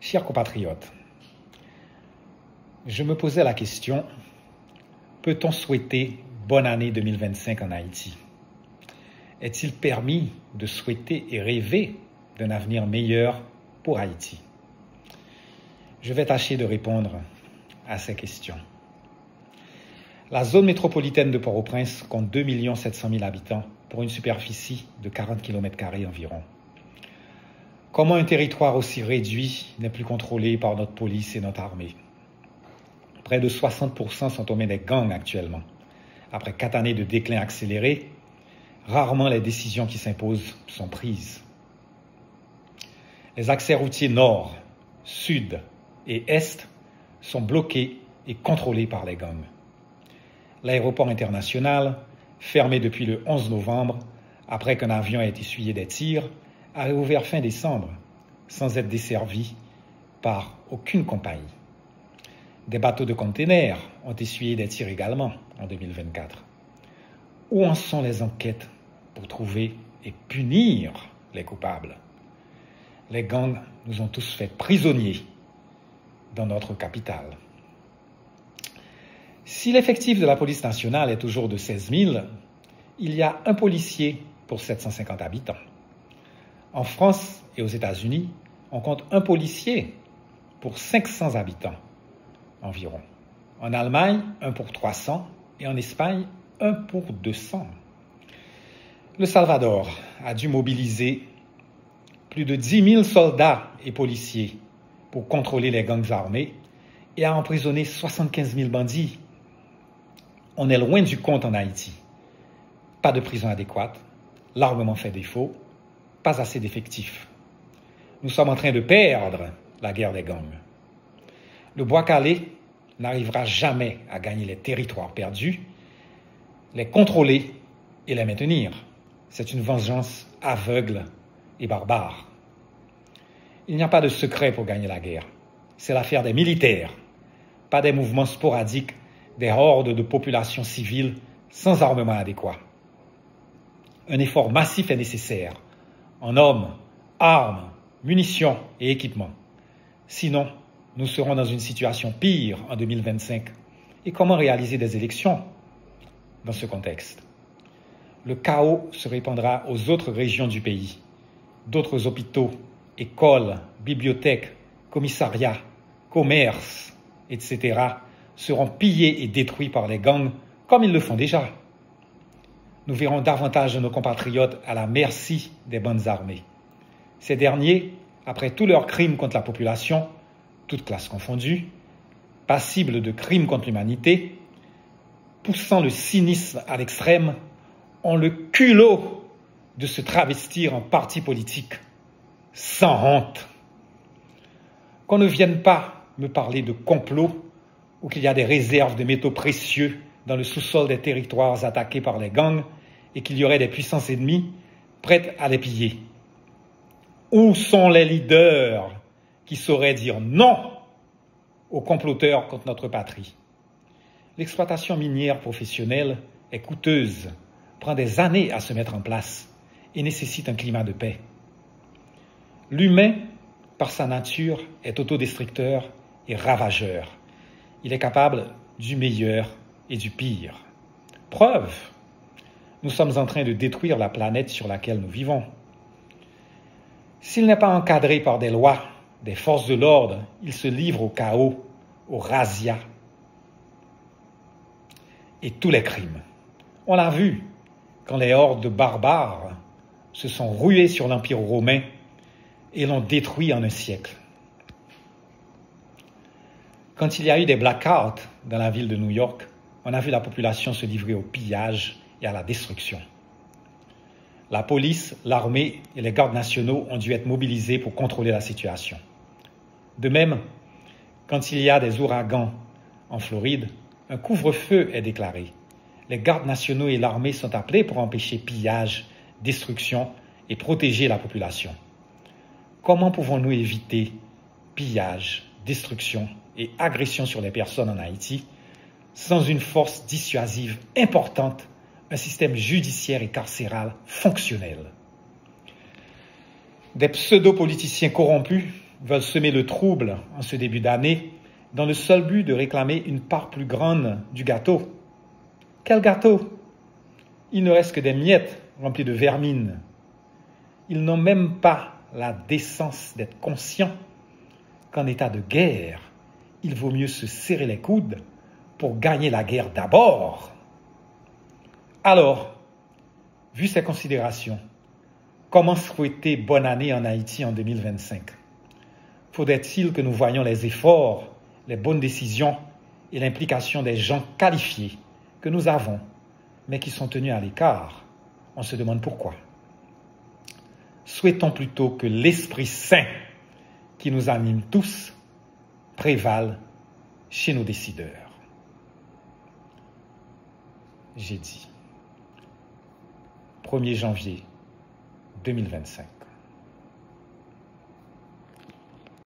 Chers compatriotes, je me posais la question, peut-on souhaiter bonne année 2025 en Haïti? Est-il permis de souhaiter et rêver d'un avenir meilleur pour Haïti? Je vais tâcher de répondre à ces questions. La zone métropolitaine de Port-au-Prince compte 2 700 000 habitants pour une superficie de 40 km² environ. Comment un territoire aussi réduit n'est plus contrôlé par notre police et notre armée? Près de 60% sont aux mains des gangs actuellement. Après 4 années de déclin accéléré, rarement les décisions qui s'imposent sont prises. Les accès routiers nord, sud et est sont bloqués et contrôlés par les gangs. L'aéroport international, fermé depuis le 11 novembre, après qu'un avion ait essuyé des tirs, a réouvert fin décembre, sans être desservi par aucune compagnie. Des bateaux de containers ont essuyé des tirs également en 2024. Où en sont les enquêtes pour trouver et punir les coupables? Les gangs nous ont tous fait prisonniers dans notre capitale. Si l'effectif de la police nationale est toujours de 16 000, il y a un policier pour 750 habitants. En France et aux États-Unis, on compte un policier pour 500 habitants environ. En Allemagne, 1 pour 300 et en Espagne, 1 pour 200. Le Salvador a dû mobiliser plus de 10 000 soldats et policiers pour contrôler les gangs armés et a emprisonné 75 000 bandits. On est loin du compte en Haïti. Pas de prison adéquate, l'armement fait défaut, pas assez d'effectifs. Nous sommes en train de perdre la guerre des gangs. Le Bois-Calais n'arrivera jamais à gagner les territoires perdus, les contrôler et les maintenir. C'est une vengeance aveugle et barbare. Il n'y a pas de secret pour gagner la guerre. C'est l'affaire des militaires, pas des mouvements sporadiques, des hordes de populations civiles sans armement adéquat. Un effort massif est nécessaire en hommes, armes, munitions et équipements. Sinon, nous serons dans une situation pire en 2025. Et comment réaliser des élections dans ce contexte? Le chaos se répandra aux autres régions du pays. D'autres hôpitaux, écoles, bibliothèques, commissariats, commerces, etc. seront pillés et détruits par les gangs comme ils le font déjà. Nous verrons davantage de nos compatriotes à la merci des bandes armées. Ces derniers, après tous leurs crimes contre la population, toutes classes confondues, passibles de crimes contre l'humanité, poussant le cynisme à l'extrême, ont le culot de se travestir en parti politique, sans honte. Qu'on ne vienne pas me parler de complot ou qu'il y a des réserves de métaux précieux dans le sous-sol des territoires attaqués par les gangs et qu'il y aurait des puissances ennemies prêtes à les piller. Où sont les leaders qui sauraient dire non aux comploteurs contre notre patrie? L'exploitation minière professionnelle est coûteuse, prend des années à se mettre en place et nécessite un climat de paix. L'humain, par sa nature, est autodestructeur et ravageur. Il est capable du meilleur et du pire. Preuve, nous sommes en train de détruire la planète sur laquelle nous vivons. S'il n'est pas encadré par des lois, des forces de l'ordre, il se livre au chaos, aux razzias et tous les crimes. On l'a vu quand les hordes de barbares se sont ruées sur l'Empire romain et l'ont détruit en un siècle. Quand il y a eu des blackouts dans la ville de New York, on a vu la population se livrer au pillage et à la destruction. La police, l'armée et les gardes nationaux ont dû être mobilisés pour contrôler la situation. De même, quand il y a des ouragans en Floride, un couvre-feu est déclaré. Les gardes nationaux et l'armée sont appelés pour empêcher pillage, destruction et protéger la population. Comment pouvons-nous éviter pillage, destruction et agression sur les personnes en Haïti sans une force dissuasive importante, un système judiciaire et carcéral fonctionnel? Des pseudo-politiciens corrompus veulent semer le trouble en ce début d'année dans le seul but de réclamer une part plus grande du gâteau. Quel gâteau? Il ne reste que des miettes remplies de vermine. Ils n'ont même pas la décence d'être conscients qu'en état de guerre, il vaut mieux se serrer les coudes pour gagner la guerre d'abord. Alors, vu ces considérations, comment souhaiter bonne année en Haïti en 2025? Faudrait-il que nous voyions les efforts, les bonnes décisions et l'implication des gens qualifiés que nous avons, mais qui sont tenus à l'écart? On se demande pourquoi. Souhaitons plutôt que l'Esprit Saint qui nous anime tous prévale chez nos décideurs. J'ai dit 1er janvier 2025.